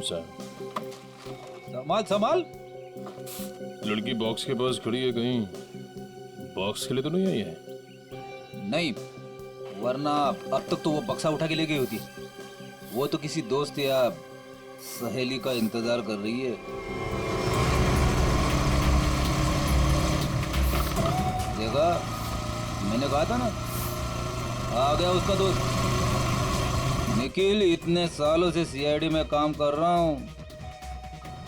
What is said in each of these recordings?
घुसा है। संभाल संभाल। लड़की बॉक्स के पास खड़ी है, कहीं बॉक्स के लिए तो नहीं आई है? नहीं, वरना अब तक तो वो बक्सा उठा के ले गई होती। वो तो किसी दोस्त या सहेली का इंतजार कर रही है। देखा, मैंने कहा था ना, आ गया उसका दोस्त निखिल। इतने सालों से सीआईडी में काम कर रहा हूँ,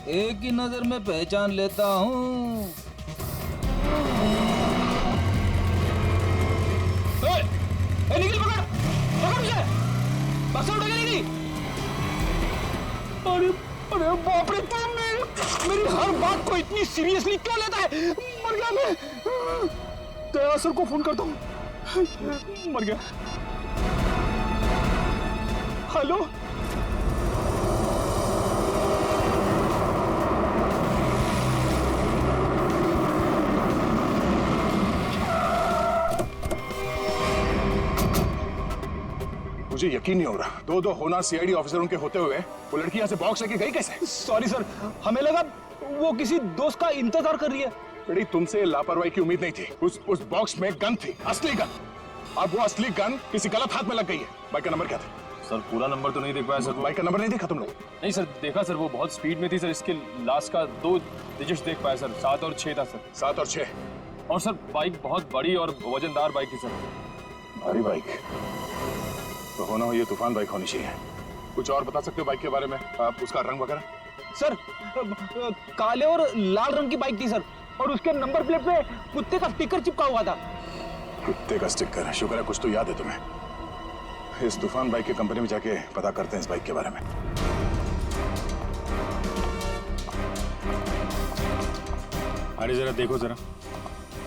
एक ही नजर में पहचान लेता हूँ। निखिल पकड़ पकड़ मुझे, बक्सा उठा के ले गई। अरे अरे बाप रे, तुम मेरी हर बात को इतनी सीरियसली क्यों लेता है? मर गया मैं। दया सर को फोन करता हूँ। मर गया। हेलो, मुझे यकीन नहीं हो रहा, दो होना सीआईडी ऑफिसर उनके होते हुए वो लड़की यहाँ से बॉक्स लेके गई कैसे? सॉरी सर, हमें लगा वो किसी दोस्त का इंतजार कर रही है। बेटी, तुमसे लापरवाही की उम्मीद नहीं थी। उस बॉक्स में गन थी, असली गन। अब वो असली गन किसी गलत हाथ में लग गई है। बाइक का नंबर क्या था? सर पूरा नंबर तो नहीं देख पाया सर। बाइक का नंबर नहीं देखा तुम लोग? नहीं सर, देखा सर, वो बहुत स्पीड में थी सर। इसके लास्ट का 2 डिजिट्स देख पाया सर, 7 और 6 था सर। 7 और 6। और सर बाइक बहुत बड़ी और वजनदार बाइक थी सर। भारी बाइक तो होना हो, ये तूफान बाइक होनी चाहिए। कुछ और बता सकते हो बाइक के बारे में? आप उसका रंग वगैरह? सर काले और लाल रंग की बाइक थी सर, और उसके नंबर प्लेट पे कुत्ते का स्टिकर चिपका हुआ था। कुत्ते का स्टिकर? शुक्र है कुछ तो याद है तुम्हें। इस तूफान बाइक की कंपनी में जाके पता करते हैं इस बाइक के बारे में। अरे जरा देखो जरा,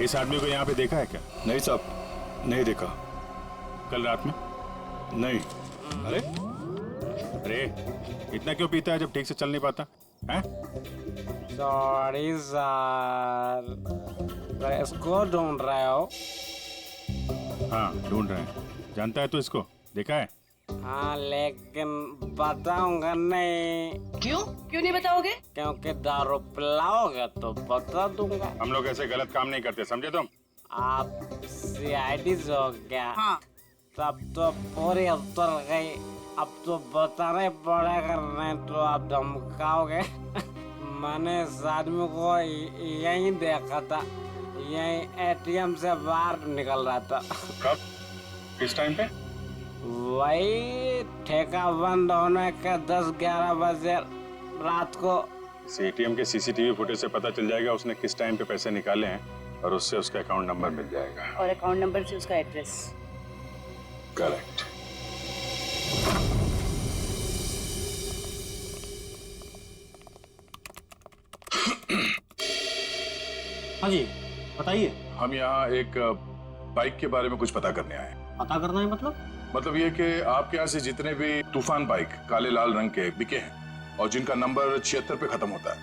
इस आदमी को यहाँ पे देखा है क्या? नहीं साहब, नहीं देखा। कल रात में? नहीं। अरे अरे, इतना क्यों पीता है जब ठीक से चल नहीं पाता है? सॉरी सर, इसको ढूंढ रहे हो? हाँ ढूंढ रहे हैं। जानता है तू इसको? देखा है? हाँ, लेकिन बताऊंगा नहीं। क्यों क्यों नहीं बताओगे? क्योंकि दारू पिलाओगे तो बता दूंगा। हम लोग ऐसे गलत काम नहीं करते, समझे तुम? आप सीआईडी हो गया? हाँ। तब तो पूरी उतर गई। अब तो बताना पड़ेगा, नहीं तो आप धमकाओगे। मैंने इस आदमी को यहीं देखा था, यहीं एटीएम से बाहर निकल रहा था। कब? किस टाइम पे? वही ठेका बंद होने के 10-11 बजे रात को। एटीएम के सीसीटीवी फुटेज से पता चल जाएगा उसने किस टाइम पे पैसे निकाले हैं, और उससे उसका अकाउंट नंबर मिल जाएगा। और अकाउंट नंबर से उसका एड्रेस। करेक्ट। हाँ जी बताइए। हम यहाँ एक बाइक के बारे में कुछ पता करने आए। पता करना है मतलब ये कि आपके यहाँ से जितने भी तूफान बाइक काले लाल रंग के बिके हैं और जिनका नंबर 76 पे खत्म होता है,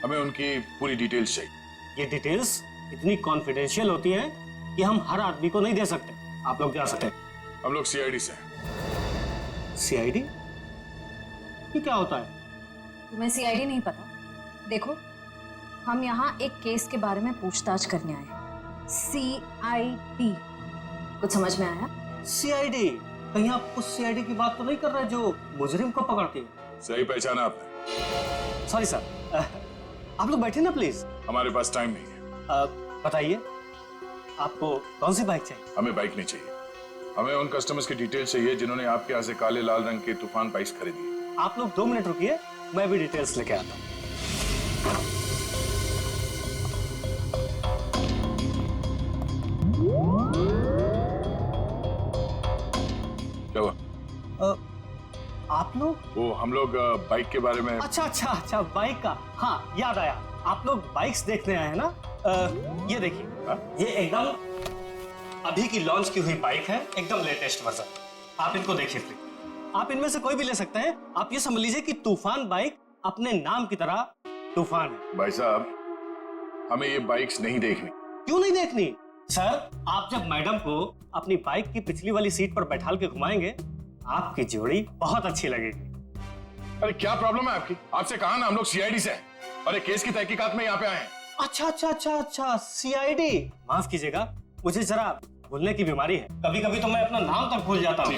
हमें उनकी पूरी डिटेल्स चाहिए। ये डिटेल्स इतनी कॉन्फिडेंशियल होती हैं कि हम हर आदमी को नहीं दे सकते। आप लोग जा सकते हैं। हम लोग सीआईडी से हैं। सीआईडी? ये क्या होता है? तुम्हें सीआईडी नहीं पता? देखो, हम यहाँ एक केस के बारे में पूछताछ करने आए हैं। सीआईडी, कुछ समझ में आया? सीआईडी? कहीं आप उस सीआईडी की बात तो नहीं कर रहे जो मुजरिम को पकड़ती है? सही पहचाना आपने। सॉरी सर, आप लोग बैठे ना प्लीज। हमारे पास टाइम नहीं है। बताइए आपको कौन सी बाइक चाहिए? हमें बाइक नहीं चाहिए, हमें उन कस्टमर्स की डिटेल्स चाहिए जिन्होंने आपके यहाँ से काले लाल रंग के तूफान बाइक्स खरीदी। आप लोग 2 मिनट रुकिए, मैं भी डिटेल्स लेके आता हूँ। क्या हुआ? आप लोग? वो हम लोग बाइक के बारे में। अच्छा बाइक का, हाँ याद आया। आप लोग बाइक्स देखने आए हैं ना? ये देखिए, ये एकदम अभी की लॉन्च की हुई बाइक है, एकदम लेटेस्ट वर्जन। आप इनको देखिए प्लीज। आप इनमें से कोई भी ले सकते हैं। आप ये समझ लीजिए कि तूफान बाइक अपने नाम की तरह तूफान है। भाई साहब, हमें ये बाइक्स नहीं देखनी। क्यों नहीं देखनी? सर, आप जब मैडम को अपनी बाइक की पिछली वाली सीट पर बैठाल के घुमाएंगे, आपकी जोड़ी बहुत अच्छी लगेगी। अरे क्या प्रॉब्लम है आपकी? आपसे कहा ना हम लोग सीआईडी से हैं और एक केस की तहकीकात में यहाँ पे आए हैं। अच्छा, सीआईडी। माफ कीजिएगा, मुझे जरा भूलने की बीमारी है, कभी कभी तो मैं अपना नाम तक भूल जाता हूँ।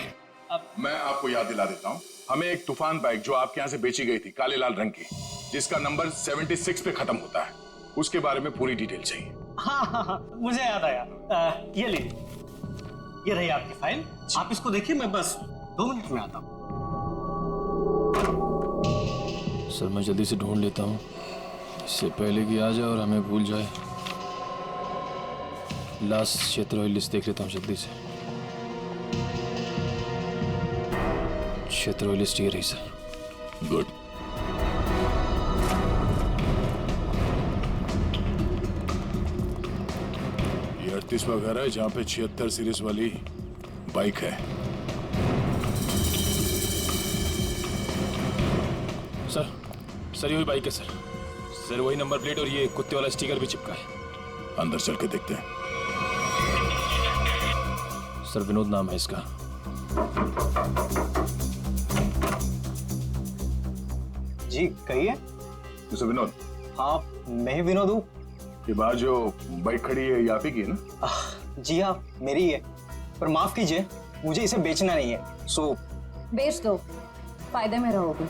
मैं आपको याद दिला देता हूँ, हमें एक तूफान बाइक जो आपके यहाँ से बेची गई थी काले लाल रंग की, जिसका नंबर 76 पे खत्म होता है, उसके बारे में पूरी डिटेल चाहिए। हाँ, मुझे याद आया। ये लीजिए, ये रही आपकी फाइल, आप इसको देखिए, मैं बस 2 मिनट में आता हूँ। सर मैं जल्दी से ढूंढ लेता हूँ, इससे पहले कि आ जाए और हमें भूल जाए। लास्ट क्षेत्र लिस्ट देख लेता हूँ जल्दी से। क्षेत्र लिस्ट ये रही सर। गुड। ये 38वां घर है जहाँ पे 76 सीरीज वाली बाइक है। सर ये वही बाइक है सर वही नंबर प्लेट और ये कुत्ते वाला स्टिकर भी चिपका है। अंदर चल के देखते हैं। सर विनोद नाम है इसका। जी कहिए। मिस्टर विनोद? हाँ, मैं ही विनोद हूँ। ये बाहर जो बाइक खड़ी है ये आप ही की है ना? जी हाँ, मेरी है, पर माफ कीजिए, मुझे इसे बेचना नहीं है, सो बेच दो, फायदे में रहोगे।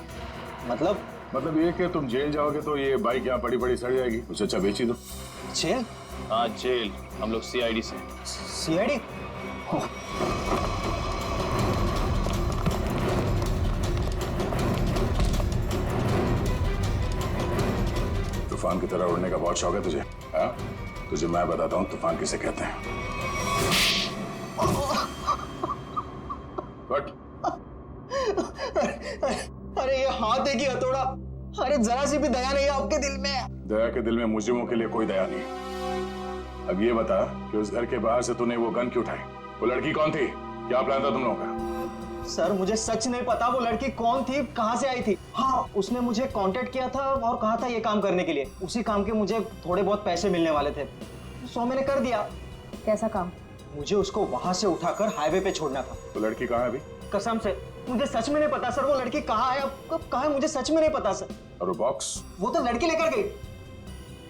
मतलब ये कि तुम जेल जाओगे तो ये बाइक यहाँ पड़ी पड़ी सड़ जाएगी, उससे अच्छा बेच ही दो। जेल? हाँ जेल, हम लोग सीआईडी से। सीआईडी? तूफान की तरह उड़ने का बहुत शौक है तुझे? हाँ, तुझे मैं बताता हूँ तूफान किसे कहते हैं। अरे ये हाथ है कि हथौड़ा? अरे जरा सी भी दया नहीं है आपके दिल में? दया के दिल में मुजरिमों के लिए कोई दया नहीं। अब ये बता कि उस घर के बाहर से तूने वो गन क्यों उठाई? वो लड़की कौन थी? क्या प्लान था तुम लोगों का? सर मुझे सच नहीं पता वो लड़की कौन थी, कहाँ से आई थी। हाँ, उसने मुझे कांटेक्ट किया था और कहा था ये काम करने के लिए। उसी काम के मुझे थोड़े बहुत पैसे मिलने वाले थे, सो मैंने कर दिया। कैसा काम? मुझे उसको वहां से उठाकर हाईवे पे छोड़ना था। वो लड़की कहाँ है अभी? कसम से मुझे सच में नहीं पता सर, वो लड़की कहाँ है, अब कब कहाँ है, मुझे सच में नहीं पता सर। और वो बॉक्स? वो तो लड़की लेकर गई।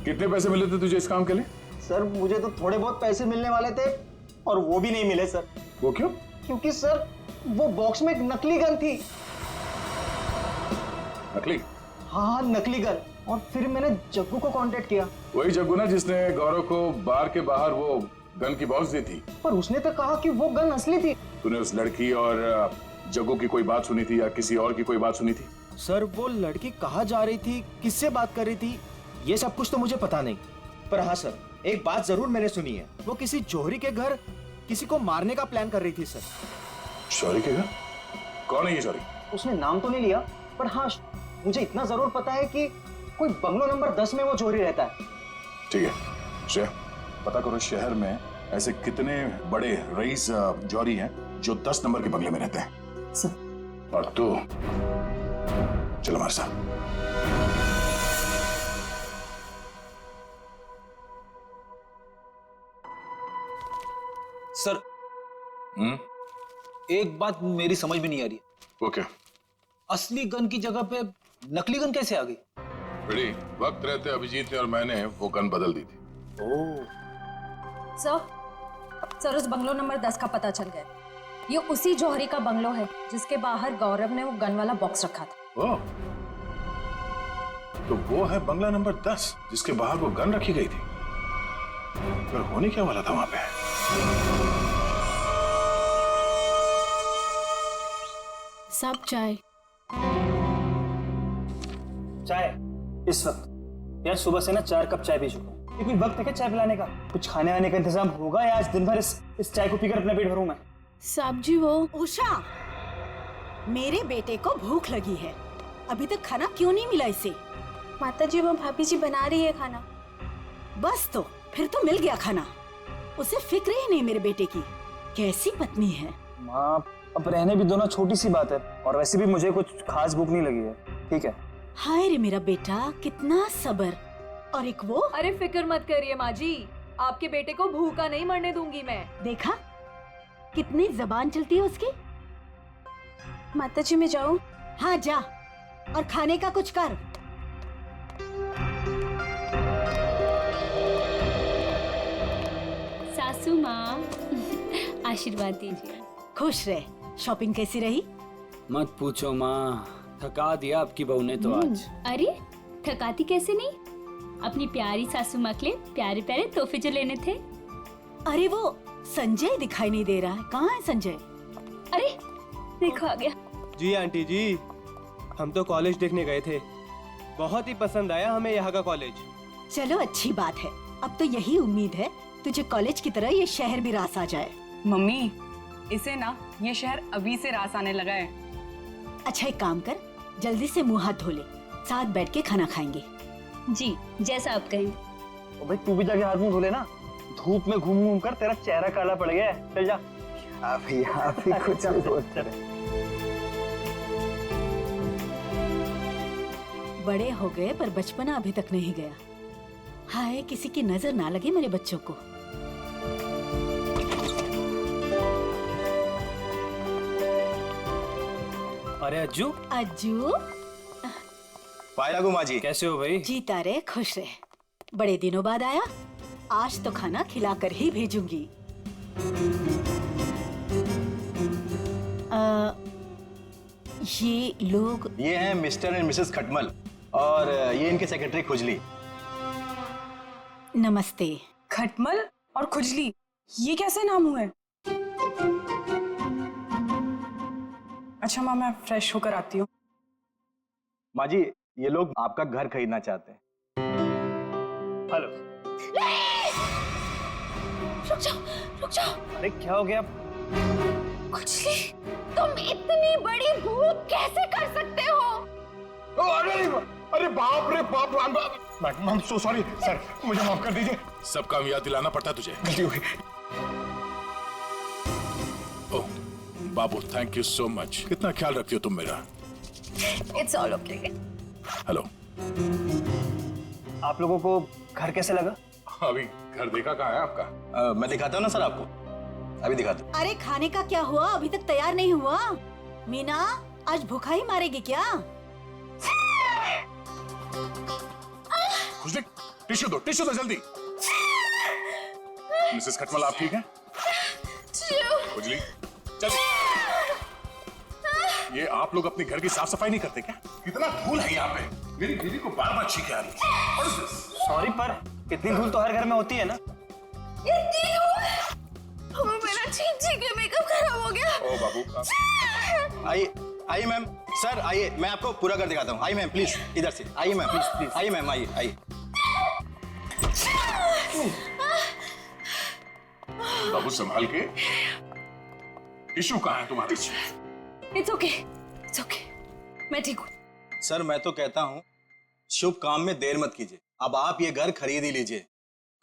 कितने पैसे मिले थे तुझे इस काम के लिए? सर मुझे तो थोड़े बहुत पैसे मिलने वाले थे और वो भी नहीं मिले सर। वो क्यों? क्योंकि सर वो बॉक्स में एक नकली गन थी। नकली? हाँ, नकली गन। और फिर मैंने जग्गू को कांटेक्ट किया। वही जग्गू ना जिसने गौरव को बार के बाहर वो गन की बॉक्स दी थी? पर उसने तो कहा कि वो गन असली थी। तूने उस लड़की और जग्गू की कोई बात सुनी थी या किसी और की कोई बात सुनी थी? सर वो लड़की कहाँ जा रही थी, किससे बात कर रही थी, ये सब कुछ तो मुझे पता नहीं। पर हाँ सर, एक बात जरूर मैंने सुनी है, वो किसी जौहरी के घर किसी को मारने का प्लान कर रही थी सर। शौरी के घर? कौन है ये शौरी? उसने नाम तो नहीं लिया, पर हाँ मुझे इतना जरूर पता है कि कोई बंगलो नंबर 10 में वो जौहरी रहता है। ठीक है श्रेया, पता करो शहर में ऐसे कितने बड़े रईस जौहरी हैं जो 10 नंबर के बंगले में रहते हैं। और तू चलो हमारे साथ। सर एक बात मेरी समझ में नहीं आ रही है। ओके। असली गन की जगह पे नकली गन कैसे आ गई? बड़ी वक्त रहते अभिजीत ने और मैंने वो गन बदल दी थी। सर उस बंगलो नंबर 10 का पता चल गया। ये उसी जौहरी का बंगलो है जिसके बाहर गौरव ने वो गन वाला बॉक्स रखा था। ओह, तो वो है बंगला नंबर 10 जिसके बाहर वो गन रखी गई थी। पर होने क्या वाला था वहां पे? सब चाय इस वक्त यार, सुबह से ना 4 कप चाय पी चुका हूँ। ये कोई वक्त है क्या चाय पिलाने का? कुछ खाने वाने का इंतजाम होगा या आज दिन भर इस चाय को पीकर अपना पेट भरूं मैं? साहब जी वो उषा, मेरे बेटे को भूख लगी है, अभी तक खाना क्यों नहीं मिला इसे? माता जी वो भाभी जी बना रही है खाना। बस तो फिर तो मिल गया खाना। उसे फिक्र ही नहीं मेरे बेटे की। कैसी पत्नी है। माँ, अब रहने भी दो ना, छोटी सी बात है, और वैसे भी मुझे कुछ खास भूख नहीं लगी है। ठीक है। हाय रे मेरा बेटा, कितना सब्र। और एक वो। अरे फिक्र मत करिए माँ जी, आपके बेटे को भूखा नहीं मरने दूंगी मैं। देखा कितनी जबान चलती है उसकी। माता जी मैं जाऊँ? हाँ जा, और खाने का कुछ कर। सासू माँ आशीर्वाद दीजिए। खुश रहे। शॉपिंग कैसी रही? मत पूछो माँ, थका दिया आपकी बहू ने तो आज। अरे थकाती कैसे नहीं, अपनी प्यारी सासू माँ के लिए प्यारे प्यारे तोहफे जो लेने थे। अरे वो संजय दिखाई नहीं दे रहा है, कहाँ है संजय? अरे देखो आ गया। जी आंटी जी, हम तो कॉलेज देखने गए थे, बहुत ही पसंद आया हमें यहाँ का कॉलेज। चलो अच्छी बात है। अब तो यही उम्मीद है तुझे कॉलेज की तरह ये शहर भी रास आ जाए। मम्मी, इसे ना ये शहर अभी से रास आने लगा है। अच्छा एक काम कर, जल्दी से मुंह हाथ धो ले, साथ बैठ के खाना खाएंगे। जी जैसा आप कहें। ओ भाई तू भी जाके हाथ मुंह धो लेना, धूप में घूम घूम कर तेरा चेहरा काला पड़ गया है। चल जा। अभी कुछ बड़े हो गए पर बचपना अभी तक नहीं गया। हाय किसी की नजर ना लगे मेरे बच्चों को। अरे अज्जू। अज्जू पायला गुमा जी, कैसे हो भाई? जीता रहे, खुश रहे। बड़े दिनों बाद आया, आज तो खाना खिलाकर ही भेजूंगी। ये लोग? ये हैं मिस्टर एंड मिसेस खटमल और ये इनके सेक्रेटरी खुजली। नमस्ते। खटमल और खुजली, ये कैसे नाम हुए? अच्छा माँ, मैं फ्रेश होकर आती हूँ। माँ जी, ये लोग आपका घर खरीदना चाहते हैं। हेलो। रुक जाओ, रुक जाओ। अरे क्या हो गया? खुजली, तुम इतनी बड़ी भूल कैसे कर सकते हो? अरे बाप रे बाप, I am so sorry sir, मुझे माफ कर दीजिए। सब काम याद दिलाना पड़ता है तुझे। गलती हो गई। ओह बाबू, थैंक यू सो मच। कितना ख्याल रखती हो तुम मेरा। It's all okay. हेलो। आप लोगों को घर कैसे लगा? अभी घर देखा कहाँ है आपका? मैं दिखाता हूँ ना सर आपको, अभी दिखाता हूँ। अरे खाने का क्या हुआ? अभी तक तैयार नहीं हुआ। मीना आज भूखा ही मारेगी क्या? खुजली, टिश्यू दो जल्दी। मिसेस खटमल आप ठीक हैं? खुजली जल्दी। ये आप लोग अपने घर की साफ सफाई नहीं करते क्या? कितना धूल है यहाँ पे, मेरी बीवी को बार बार छींके आ रही है। सॉरी पर इतनी धूल तो हर घर में होती है ना। मेरा चींची के मेकअप खराब हो गया। ओ बाबू। आइए मैम, सर आइए, मैं आपको पूरा घर दिखाता हूँ। आइए मैम प्लीज, इधर से आइए मैम, प्लीज आइए मैम, आइए। बाबू संभाल के। टिश्यू कहाँ है तुम्हारे? इट्स ओके, इट्स ओके, मैं ठीक हूँ। सर मैं तो कहता हूँ शुभ काम में देर मत कीजिए। अब आप ये घर खरीद ही लीजिए,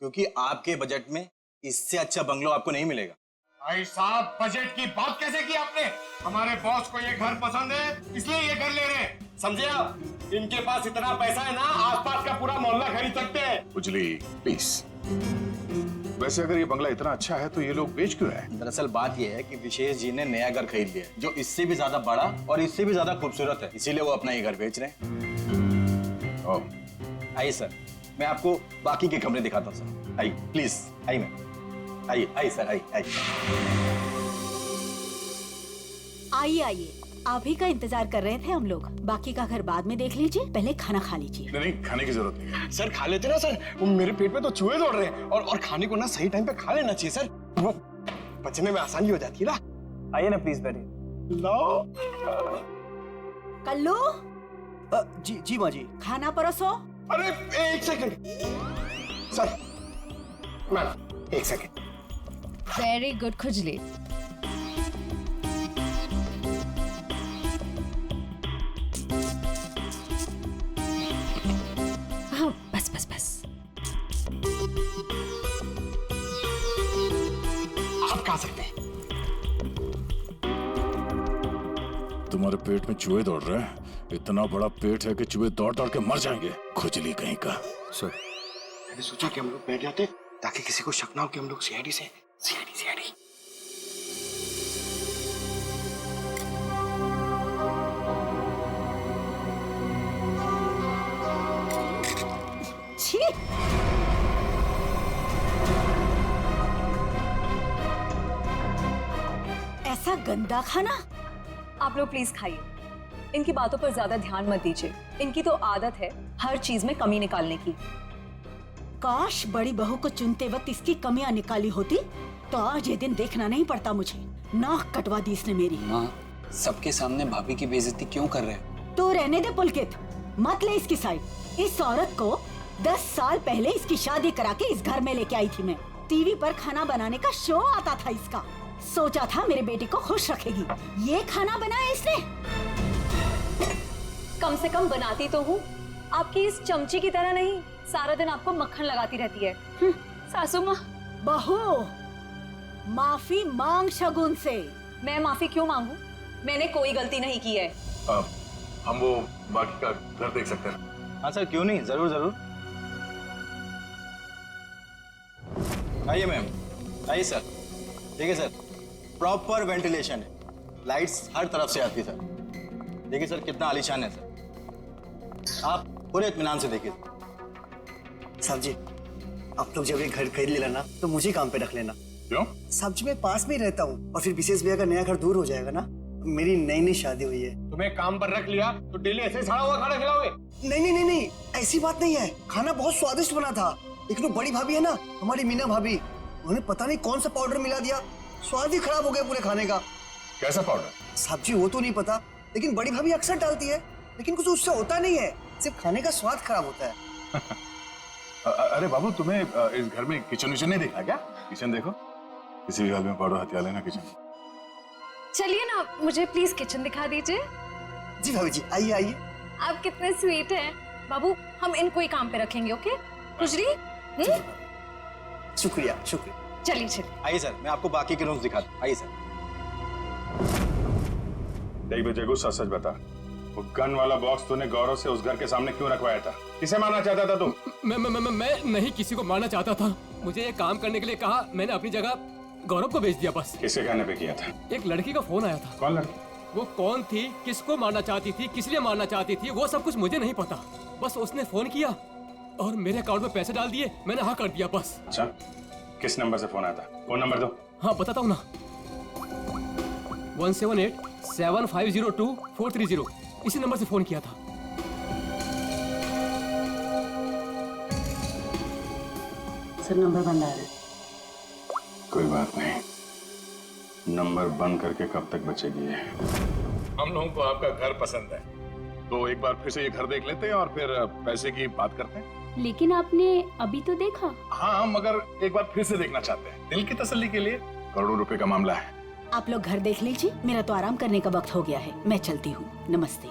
क्योंकि आपके बजट में इससे अच्छा बंगलो आपको नहीं मिलेगा। भाई साहब, बजट की बात कैसे की आपने? हमारे बॉस को ये घर पसंद है, इसलिए ये घर ले रहे हैं, समझे आप? इनके पास इतना पैसा है ना, आसपास का पूरा मोहल्ला खरीद सकते हैं। खुजली प्लीज। वैसे अगर ये बंगला इतना अच्छा है तो ये लोग बेच क्यों रहे हैं? दरअसल बात ये है कि विशेष जी ने नया घर खरीद लिया है, जो इससे भी ज्यादा बड़ा और इससे भी ज्यादा खूबसूरत है, इसीलिए वो अपना ये घर बेच रहे हैं। आइए सर, मैं आपको बाकी के कमरे दिखाता हूँ सर। आइए प्लीज, आइए मैम, आइए सर, आइए। आप ही का इंतजार कर रहे थे हम लोग। बाकी का घर बाद में देख लीजिए, पहले खाना खा लीजिए। नहीं, खाने की जरूरत नहीं है। सर खा लेते ना सर, मेरे पेट में तो चूहे दौड़ रहे हैं और खाने को ना सही टाइम पे खा लेना चाहिए सर, वो पचने में आसानी हो जाती है ना। आइए ना प्लीज बैठिए। लो कल्लू। जी माँ जी। खाना परोसो। अरे एक सेकंड सर, मैम एक सेकंड। वेरी गुड खुजली। हाँ बस। आप खा सकते हैं। तुम्हारे पेट में चूहे दौड़ रहे हैं? इतना बड़ा पेट है कि चूहे दौड़ दौड़ के मर जाएंगे। खुजली कहीं का। सर मैंने सोचा कि हम लोग बैठ जाते ताकि किसी को शक ना हो कि हम लोग सीआईडी से। सीआईडी गंदा खाना। आप लोग प्लीज खाइए, इनकी बातों पर ज्यादा ध्यान मत दीजिए। इनकी तो आदत है हर चीज में कमी निकालने की। काश बड़ी बहू को चुनते वक्त इसकी कमियां निकाली होती तो आज ये दिन देखना नहीं पड़ता मुझे। नाक कटवा दी इसने मेरी। माँ, सबके सामने भाभी की बेइज्जती क्यों कर रहे हैं? तो रहने दे पुलकित, मत ले इसकी साइड। इस औरत को 10 साल पहले इसकी शादी करा के इस घर में लेके आई थी मैं। टीवी पर खाना बनाने का शो आता था इसका। सोचा था मेरे बेटे को खुश रखेगी, ये खाना बनाया इसने। कम से कम बनाती तो हूँ, आपकी इस चमची की तरह नहीं सारा दिन आपको मक्खन लगाती रहती है। सासू माँ। बहू, माफी मांग शगुन से। मैं माफी क्यों मांगू? मैंने कोई गलती नहीं की है। हम वो बाकी का घर देख सकते हैं? हाँ सर, क्यों नहीं, जरूर जरूर। आइए मैम, आइए सर। ठीक है सर, प्रॉपर वेंटिलेशन है, लाइट्स हर तरफ से आती है सर। देखिए सर कितना आलीशान है सर, आप पूरे इत्मीनान से देखिए। साहब जी, आप लोग जब ये घर खरीद लेना ना तो मुझे काम पे रख लेना। क्यों? साहब जी मैं पास में ही रहता हूँ और फिर विशेष भैया का नया घर दूर हो जाएगा ना। मेरी नई नई शादी हुई है। तुम्हें काम पर रख लिया तो डेली ऐसे सड़ा हुआ खाना खिलाओगे? नहीं नहीं नहीं नहीं, ऐसी बात नहीं है। खाना बहुत स्वादिष्ट बना था, लेकिन वो बड़ी भाभी है ना, हमारी मीना भाभी, उन्होंने पता नहीं कौन सा पाउडर मिला दिया, स्वाद ही खराब हो गया पूरे खाने का। कैसा पाउडर? साहब जी वो तो नहीं पता, लेकिन बड़ी भाभी अक्सर डालती है, लेकिन कुछ उससे होता नहीं है, सिर्फ खाने का स्वाद खराब होता है। अरे बाबू, तुम्हें इस घर में किचन विचन नहीं देखा क्या? किचन देखो, किसी भी हाल में पाउडर हथिया लेना किचन। चलिए ना, मुझे प्लीज किचन दिखा दीजिए। जी भाभी जी, आइए आइए। आप कितने स्वीट हैं बाबू। हम इनको ही काम पे रखेंगे, ओके? खुजरी। शुक्रिया शुक्रिया। चलिए चलिए। आइए सर, मैं आपको बाकी के रूम्स दिखा दूं। आइए सर। देख बेटे, गुस्सा सच बता, वो गन वाला बॉक्स तूने गौरव से उस घर के सामने क्यों रखवाया था? किसे मारना चाहता था तू? मैं नहीं किसी को मारना चाहता था। मुझे ये काम करने के लिए कहा, मैंने अपनी जगह गौरव को भेज दिया बस। किसके कहने पे किया था? एक लड़की का फोन आया था। कौन लड़की? वो कौन थी, किसको मारना चाहती थी, किस लिए मारना चाहती थी, वो सब कुछ मुझे नहीं पता। बस उसने फोन किया और मेरे अकाउंट में पैसे डाल दिए, मैंने हाँ कर दिया बस। अच्छा, किस नंबर से फोन आया था? फोन नंबर दो। हाँ बताता हूँ ना, 1787502 इसी नंबर से फोन किया था। सर नंबर बंद आ रहा है। कोई बात नहीं, नंबर बंद करके कब तक बचेगी ये? हम लोगों को आपका घर पसंद है, तो एक बार फिर से ये घर देख लेते हैं और फिर पैसे की बात करते हैं। लेकिन आपने अभी तो देखा। हाँ, मगर एक बार फिर से देखना चाहते हैं, दिल की तसल्ली के लिए। करोड़ों रुपए का मामला है। आप लोग घर देख लीजिए, मेरा तो आराम करने का वक्त हो गया है, मैं चलती हूँ। नमस्ते।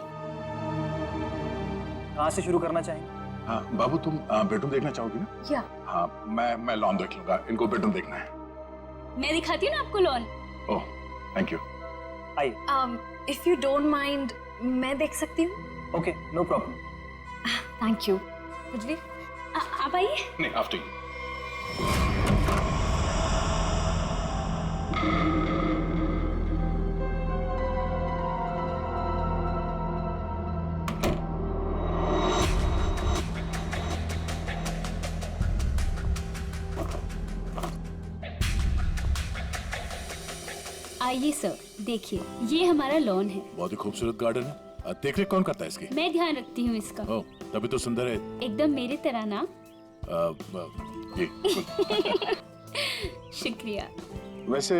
कहाँ से शुरू करना चाहेंगे? हाँ बाबू, तुम बेडरूम देखना चाहोगी ना? क्या? हाँ, मैं लॉन देख लूंगा, इनको बेडरूम देखना है। मैं दिखाती हूँ ना आपको lawn. Oh, thank you. If you don't mind, मैं देख सकती हूँ? Okay, no problem. Thank you. खुजरी, आप आइए। नहीं, आफ्टर यू। आइए सर, देखिए ये हमारा लॉन है। बहुत ही खूबसूरत गार्डन है। देख रेख कौन करता है इसकी? मैं ध्यान रखती हूँ इसका। ओह, तभी तो सुंदर है। एकदम मेरी तरह ना। ये शुक्रिया। वैसे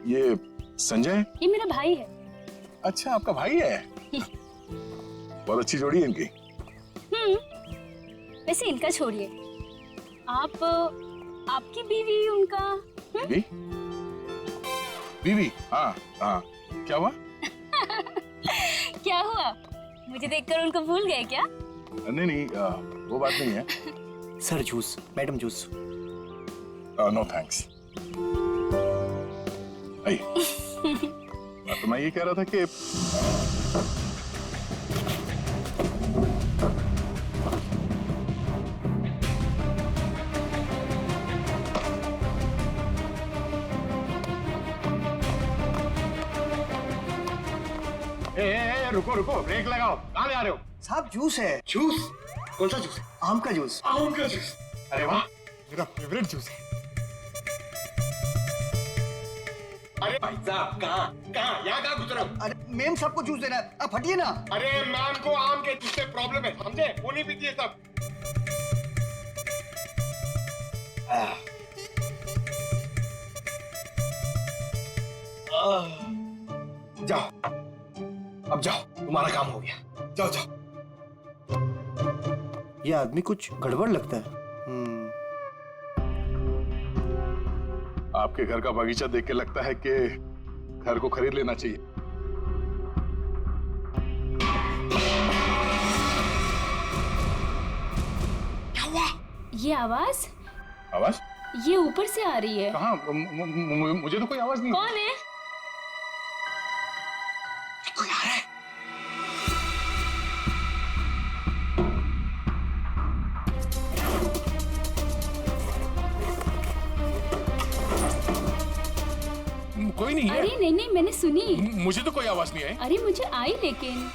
ये संजय? ये मेरा भाई है। अच्छा, आपका भाई है? बहुत अच्छी जोड़ी है इनकी। वैसे इनका छोड़िए, आपकी बीवी, उनका बीवी? बीवी? हाँ हाँ, क्या हुआ? क्या हुआ? मुझे देखकर उनको भूल गए क्या? नहीं नहीं, वो बात नहीं है। Sir juice, madam juice. No thanks. तो मैं ये कह रहा था कि रुको रुको, ब्रेक लगाओ, कहाँ ले आ रहे हो? साहब जूस है। जूस? कौन सा जूस? आम का जूस। आम का जूस? अरे वाह, मेरा फेवरेट जूस है। अरे भाई साहब कहाँ यहाँ कहाँ घुस रहे हो? अरे मैम सबको जूस देना है, आप हटिए ना। अरे मैम को आम के जूस से प्रॉब्लम है, समझे? वो नहीं पीती है सब। जाओ, अब जाओ, तुम्हारा काम हो गया। जाओ जाओ। ये आदमी कुछ गड़बड़ लगता है। आपके घर का बगीचा देख के लगता है कि घर को खरीद लेना चाहिए। क्या हुआ? ये आवाज आवाज ये ऊपर से आ रही है। कहाँ? मुझे तो कोई आवाज नहीं। कौन है? कोई आ रहा है। कोई नहीं है। अरे नहीं, मैंने सुनी। मुझे तो कोई आवाज नहीं आई। अरे मुझे आई, लेकिन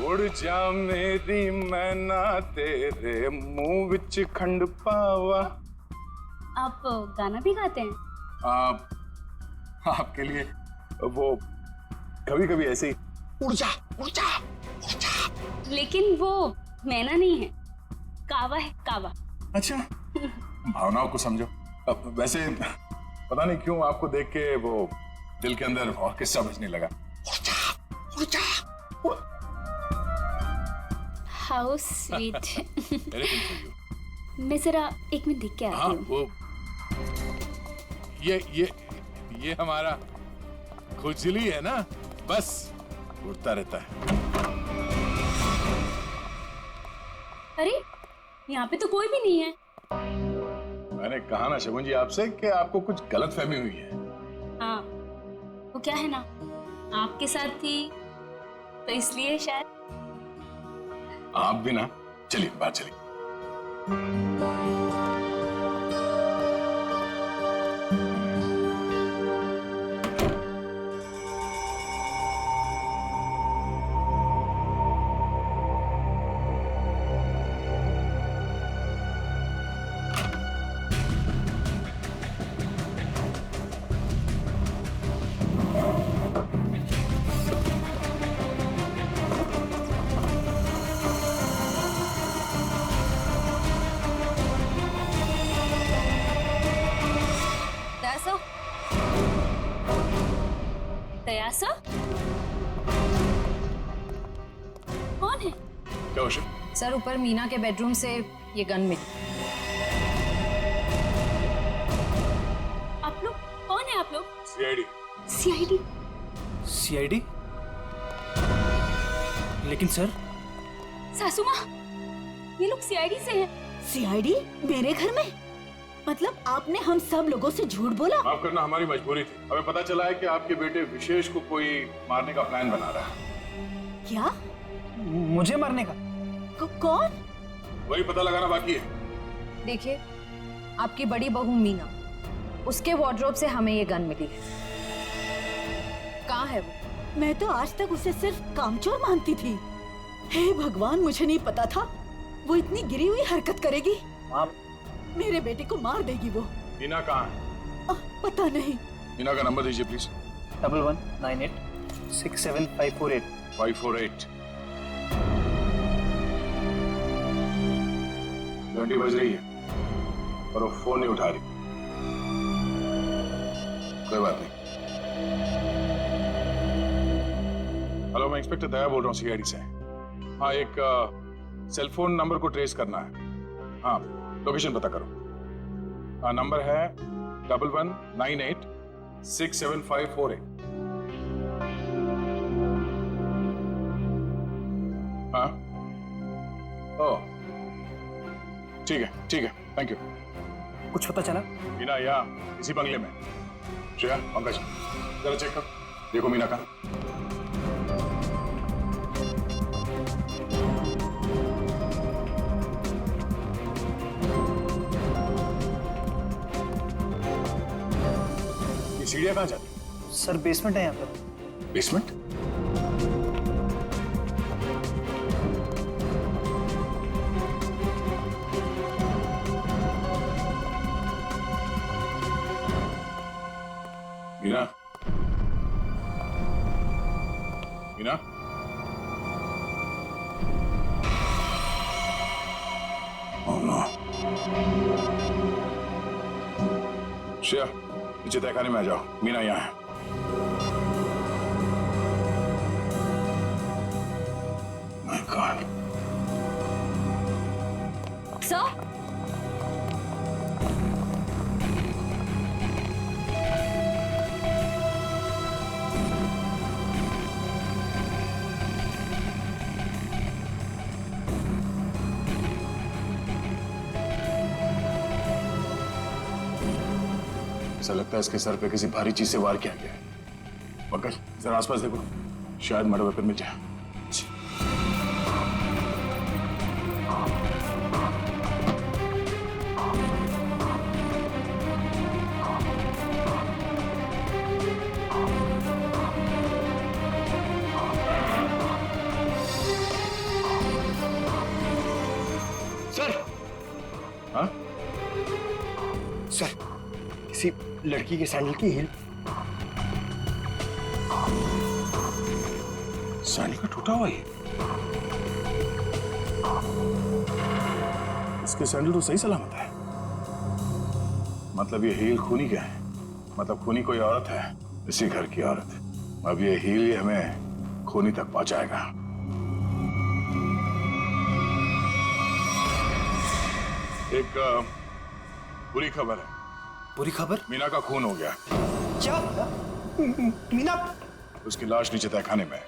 उड़ जा मेरी मैना तेरे मुंह विच खंड पावा। आप गाना भी गाते हैं? आपके लिए वो कभी कभी ऐसे ही उड़ जा उड़ जा उड़ जा। लेकिन वो मैना नहीं है, कावा है, कावा। अच्छा, भावनाओं को समझो। अब वैसे पता नहीं क्यों आपको देख के वो दिल के अंदर और किस्सा बजने लगा। उड़ जा। How sweet. मैं जरा एक मिनट देख के आती हूँ। वो ये हमारा खुजली है ना, बस उड़ता रहता है। अरे यहाँ पे तो कोई भी नहीं है। मैंने कहा ना शगुन जी आपसे कि आपको कुछ गलतफहमी हुई है। हाँ, वो क्या है ना, आपके साथ थी तो इसलिए शायद। आप भी ना, चलिए बाहर चलिए। तयासा? कौन है? क्या हुआ? सर, ऊपर मीना के बेडरूम से ये गन मिली। आप लोग कौन है? आप लोग सीआईडी। सीआईडी? सीआईडी? लेकिन सर, सासू माँ, ये लोग सीआईडी से हैं। सीआईडी मेरे घर में? मतलब आपने हम सब लोगों से झूठ बोला? माफ करना, हमारी मजबूरी थी। हमें पता चला है कि आपके बेटे विशेष को कोई मारने का प्लान बना रहा है। क्या? मुझे मारने का? कौन? वही पता लगाना बाकी है। देखिए, आपकी बड़ी बहू मीना, उसके वार्डरोब से हमें ये गन मिली है। कहाँ है वो? मैं तो आज तक उसे सिर्फ कामचोर मानती थी। हे भगवान, मुझे नहीं पता था वो इतनी गिरी हुई हरकत करेगी। मेरे बेटे को मार देगी वो। मीना कहाँ है? पता नहीं। मीना का नंबर दीजिए प्लीज। 1198675548। 548। घंटी बज रही है और वो फोन नहीं उठा रही। कोई बात नहीं। हेलो, मैं इंस्पेक्टर दया बोल रहा हूँ सीआईडी से। हाँ, एक सेल फोन नंबर को ट्रेस करना है। हाँ, लोकेशन पता करो। हाँ, नंबर है 1198675548। हाँ, ओह ठीक है, थैंक यू। कुछ पता चला? मीना यहाँ इसी बंगले में। श्रेया, पंकज, जरा चेक कर, देखो मीना का। ये सीढ़ियाँ कहाँ जाती? सर, बेसमेंट है यहाँ पर। Basement? Meena, Meena, oh no. Shreya, नीचे तहखाने में आ जाओ, मीना यहाँ है। My God. सर, ऐसा लगता है इसके सर पे किसी भारी चीज से वार किया गया है। पंकज, जरा आसपास देखो, शायद मर्डर वेपन मिल जाए। सर, हाँ? सर, किसी लड़की के सैंडल की हील। सैंडल का टूटा हुआ ही। इसके सैंडल तो सही सलामत है। मतलब ये हील खूनी का है। मतलब खूनी कोई औरत है, इसी घर की औरत। अब ये हील ही हमें खूनी तक पहुंचाएगा। एक बुरी खबर है। बुरी खबर? मीना का खून हो गया। क्या? मीना? उसकी लाश नीचे तहखाने में है।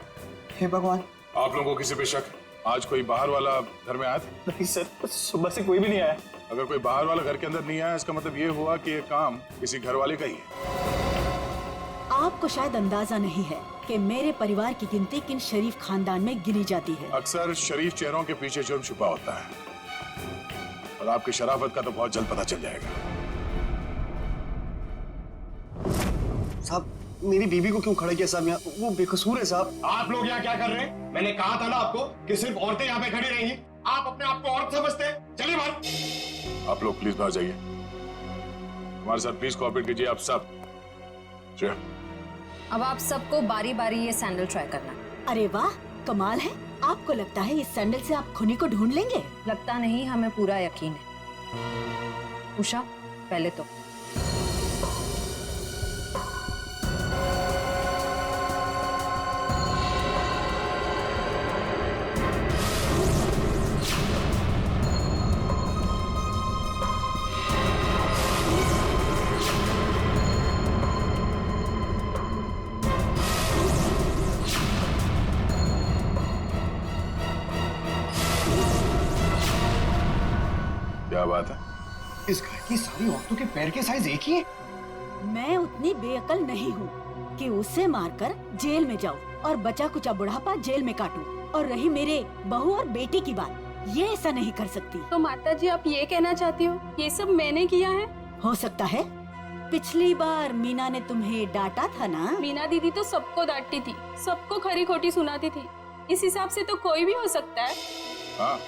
हे भगवान। आप लोगों को किसी पे शक? आज कोई बाहर वाला घर में आया था? नहीं सर, सुबह से कोई भी नहीं आया। अगर कोई बाहर वाला घर के अंदर नहीं आया, इसका मतलब ये हुआ कि ये काम किसी घर वाले का ही है। आपको शायद अंदाजा नहीं है कि मेरे परिवार की गिनती किन शरीफ खानदान में गिनी जाती है। अक्सर शरीफ चेहरों के पीछे जुर्म छुपा होता है, और आपकी शराफत का तो बहुत जल्द पता चल जाएगा। साहब, मेरी बीबी को क्यों खड़ा किया साहब यहाँ? वो बेकसूर है साहब। आप लोग यहाँ क्या कर रहे हैं? मैंने कहा था ना आपको कि सिर्फ औरतें यहाँ पे खड़ी रहेंगी। आप अपने आप को औरत समझते हैं। चलिए बाहर। आप लोग प्लीज बाहर जाइए। हमारे साथ प्लीज कोऑपरेट कीजिए आप सब। श्रेया, अब आप सबको बारी बारी ये सैंडल ट्राई करना। अरे वाह, कमाल है। आपको लगता है इस सैंडल से आप खूनी को ढूंढ लेंगे? लगता नहीं, हमें पूरा यकीन है। उषा, पहले तो क्या बात है? इस घर की सारी औरतों के पैर के साइज एक ही है। मैं उतनी बेअकल नहीं हूँ कि उसे मारकर जेल में जाऊँ और बचा कुचा बुढ़ापा जेल में काटूं। और रही मेरे बहू और बेटी की बात, ये ऐसा नहीं कर सकती। तो माता जी, आप ये कहना चाहती हो ये सब मैंने किया है? हो सकता है। पिछली बार मीना ने तुम्हें डांटा था ना? मीना दीदी तो सबको डांटती थी, सबको खरी खोटी सुनाती थी। इस हिसाब से तो कोई भी हो सकता है। हाँ,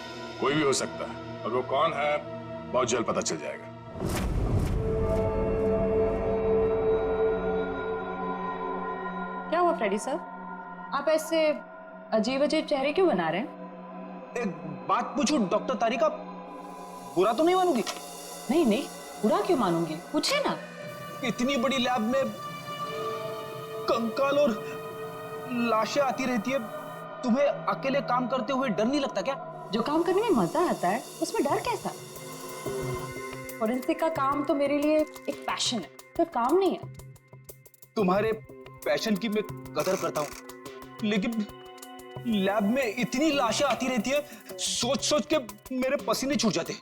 कोई भी हो सकता है, और वो कौन है बहुत जल्द पता चल जाएगा। क्या हुआ फ्रेडी सर? आप ऐसे अजीब अजीब चेहरे क्यों बना रहे हैं? एक बात पूछूं डॉक्टर तारिका, बुरा तो नहीं मानूंगी? नहीं नहीं, बुरा क्यों मानूंगी, पूछे ना। इतनी बड़ी लैब में कंकाल और लाशें आती रहती है, तुम्हें अकेले काम करते हुए डर नहीं लगता क्या? जो काम करने में मजा आता है उसमें डर कैसा? फोरेंसिक का काम तो मेरे लिए एक पैशन है, तो काम नहीं है। तुम्हारे पैशन की मैं कदर करता हूँ, लेकिन लैब में इतनी लाशें आती रहती है, सोच सोच के मेरे पसीने छूट जाते।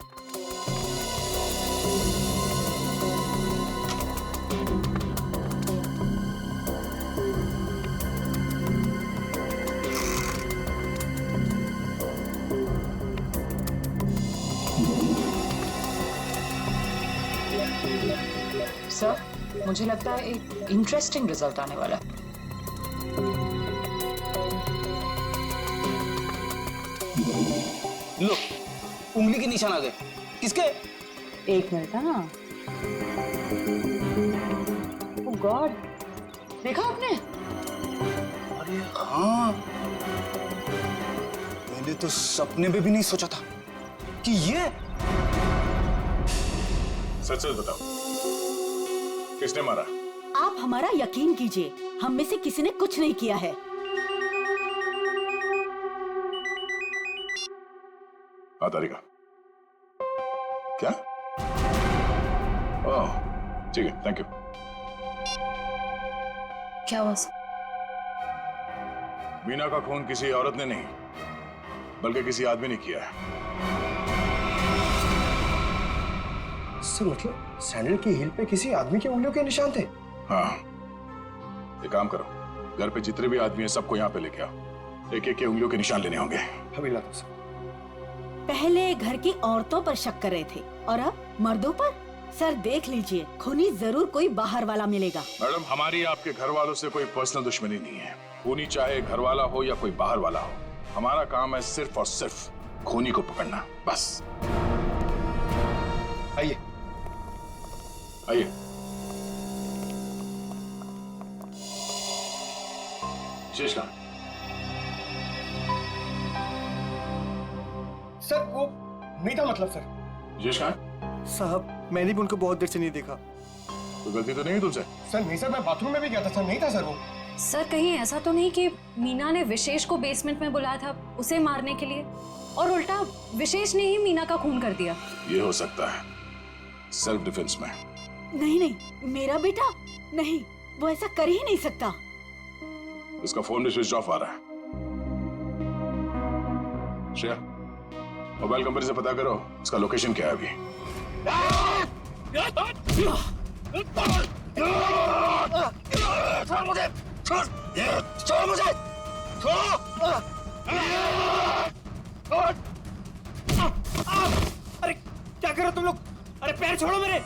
सर, मुझे लगता है एक इंटरेस्टिंग रिजल्ट आने वाला है। लो, उंगली के निशान आ गए। किसके? एक मिनट। हाँ, ओह गॉड, देखा आपने? हाँ, मैंने तो सपने में भी नहीं सोचा था कि ये। सच सच बताओ, किसने मारा? आप हमारा यकीन कीजिए, हम में से किसी ने कुछ नहीं किया है। तारिका, क्या? ओह, ठीक है, थैंक यू। क्या हुआ? मीना का खून किसी औरत ने नहीं, बल्कि किसी आदमी ने किया है। सर मतलब सैंडल की हील पे किसी आदमी की उंगलियों के निशान थे? हाँ, एक काम करो, घर पे जितने भी आदमी हैं सबको यहाँ पे लेके आओ। एक एक के उंगलियों के निशान लेने होंगे। अभी लाता सर। पहले घर की औरतों पर शक कर रहे थे और अब मर्दों पर। सर देख लीजिए, खूनी जरूर कोई बाहर वाला मिलेगा। मैडम, हमारी आपके घर वालों से कोई पर्सनल दुश्मनी नहीं है। खूनी चाहे घर वाला हो या कोई बाहर वाला हो, हमारा काम है सिर्फ और सिर्फ खूनी को पकड़ना, बस। आइए आइए। विशेष कहाँ? सर वो मीठा मतलब सर। विशेष कहाँ? साहब मैंने भी उनको बहुत देर से नहीं देखा। तो गलती तो नहीं है तुमसे? सर नहीं सर, मैं बाथरूम में भी गया था सर, नहीं था सर वो। सर कहीं ऐसा तो नहीं कि मीना ने विशेष को बेसमेंट में बुलाया था उसे मारने के लिए और उल्टा विशेष ने ही मीना का खून कर दिया? ये हो सकता है, सेल्फ डिफेंस में। नहीं नहीं, मेरा बेटा नहीं, वो ऐसा कर ही नहीं सकता। उसका फोन भी स्विच ऑफ आ रहा है। श्रेया, मोबाइल कंपनी से पता करो उसका लोकेशन क्या है अभी। छोड़ मुझे, छोड़ मुझे, अरे क्या कर रहे हो तुम लोग? अरे पैर छोड़ो मेरे!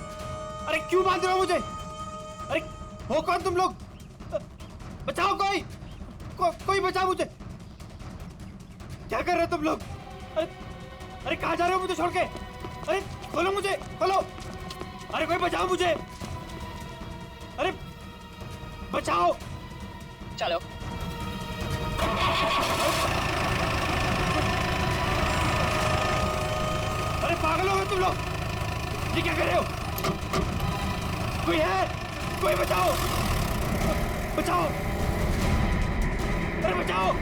अरे क्यों बांध रहे हो मुझे? अरे हो कौन तुम लोग? बचाओ कोई बचाओ मुझे! क्या कर रहे हो तुम लोग? अरे कहाँ जा रहे हो मुझे छोड़ के? अरे खोलो मुझे, खोलो! अरे कोई बचाओ मुझे! अरे बचाओ! चलो। अरे पागल हो गए तुम लोग! ये क्या कर रहे हो? कोई है? कोई बचाओ! बचाओ! अरे बचाओ!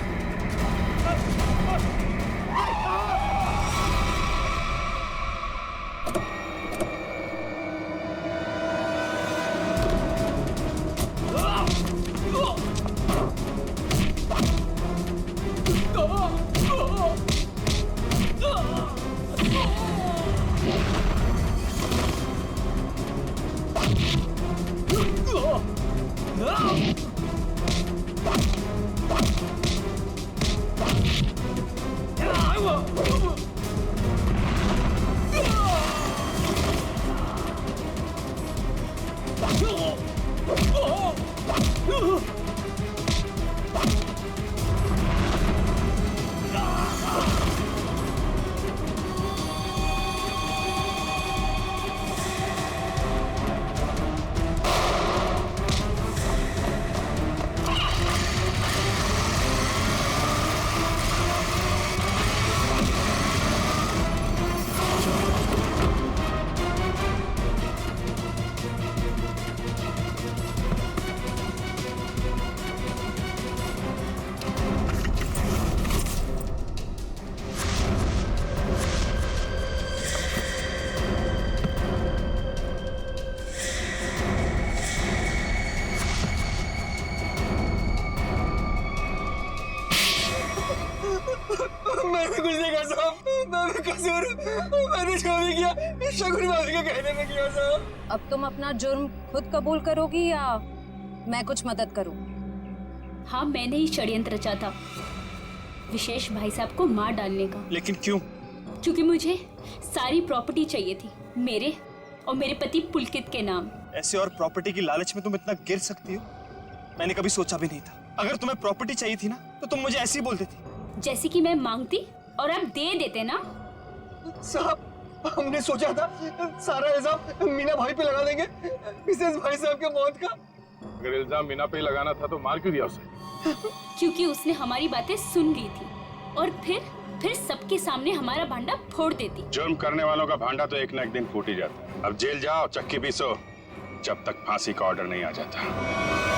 मैंने कुछ नहीं कहा साहब, मैं कसूर, मैंने जो भी किया शगुन भाभी के कहने में किया साहब। अब तुम अपना जुर्म खुद कबूल करोगी या मैं कुछ मदद करूं? हाँ, मैंने ही षड्यंत्र रचा था विशेष भाई साहब को मार डालने का। लेकिन क्यों? क्योंकि मुझे सारी प्रॉपर्टी चाहिए थी, मेरे और मेरे पति पुलकित के नाम। ऐसे और प्रॉपर्टी की लालच में तुम इतना गिर सकती हो, मैंने कभी सोचा भी नहीं था। अगर तुम्हें प्रॉपर्टी चाहिए थी ना तो तुम मुझे ऐसे ही बोल देती। जैसे कि मैं मांगती और आप दे देते ना। साहब हमने सोचा था सारा इल्जाम मीना भाई पे लगा देंगे, मिसेस भाई साहब के मौत का। अगर इल्जाम मीना पे ही लगाना था तो मार क्यों दिया उसे? क्योंकि उसने हमारी बातें सुन ली थी और फिर सबके सामने हमारा भांडा फोड़ देती। जुर्म करने वालों का भांडा तो एक न एक दिन फूट ही जाता है। अब जेल जाओ, चक्की पीसो, जब तक फांसी का ऑर्डर नहीं आ जाता।